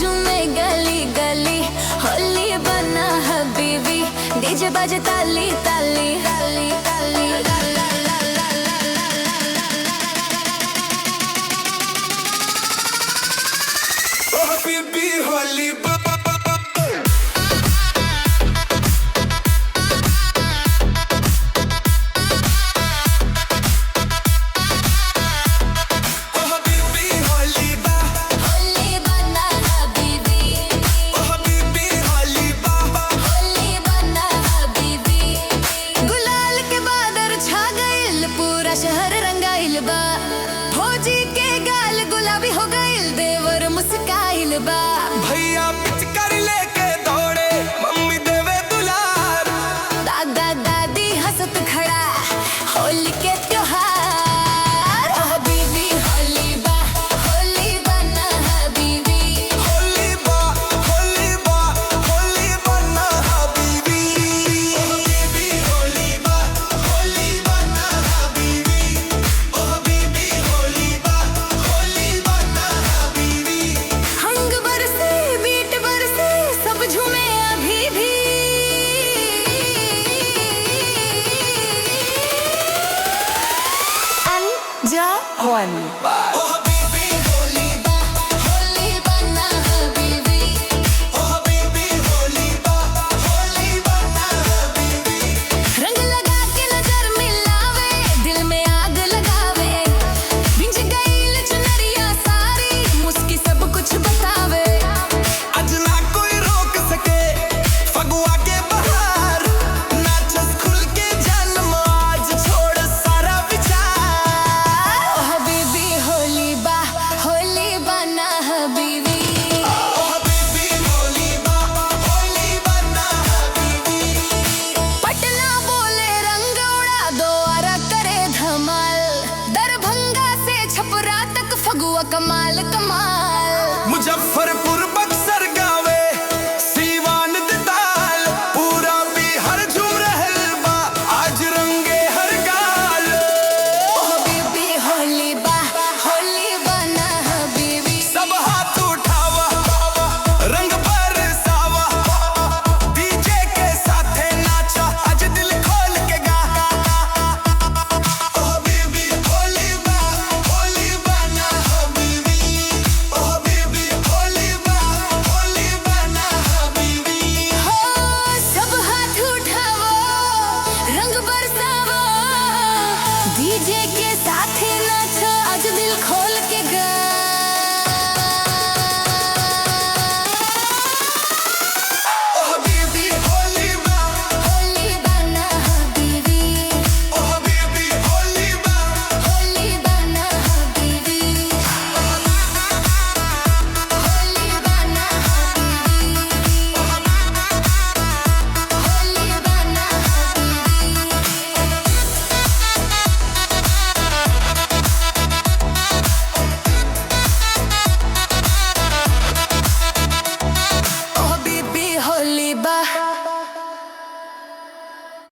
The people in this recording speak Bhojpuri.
झूमे गली गली, होली बना हबीबी, डीजे बजे ताली ताली ताली ताली ला ला ला ला ला ला ला। ओ हबीबी होली शहर रंगाइल बा, फौजी के गाल गुलाबी हो गइल, देवर मुस्काइल बा। भैया पिचकारी लेके दौड़े, मम्मी देवे दुलार, दादा दादी हंसत खड़ा, होली के त्योहार। ओ हबीबी होली बा, होली बना हबीबी, होली बा होली बा होली बना हबीबी, हबीबी होली बा होली बना हबीबी, ओ हबीबी होली बा होली बना हबीबी। हंग बरसे बीट बरसे सब झूमे अभी भी, One. ओ हबीबी होली बा होली बना हबीबी, ओ हबीबी होली बा होली बना हबीबी। रंग लगा के नजर मिलावे, दिल में आग लगावे, भिंज गईल चुनरिया सारी, मुस्की सब कुछ बतावे। आज ना कोई रोक सके फगुआ के बहार, नाचस खुल के जन्म आज छोड़ सारा विचार। ओ हबीबी होली बा, होली बना हबीबी, ओ हबीबी होली बा होली बना हबीबी। पटना बोले रंग उड़ा दो, आरा करे धमाल, दरभंगा से छपरा तक फगुआ कमाल कमाल। मुजफ्फरपुर बक्सर गावे, सीवान दिताल, पूरा बिहार झूम रहल बा, आज रंगे हर गाल। ओ हबीबी होली बा, होली बना हबीबी, सब हाथ उठावा, रंग बरसावा, डीजे के साथे नाचा, आज दिल खोल के गा। ओ हबीबी होली बा होली बना हबीबी, ओ हबीबी होली बा होली बना हबीबी। हो सब हाथ उठावो, रंग बरसावो, डीजे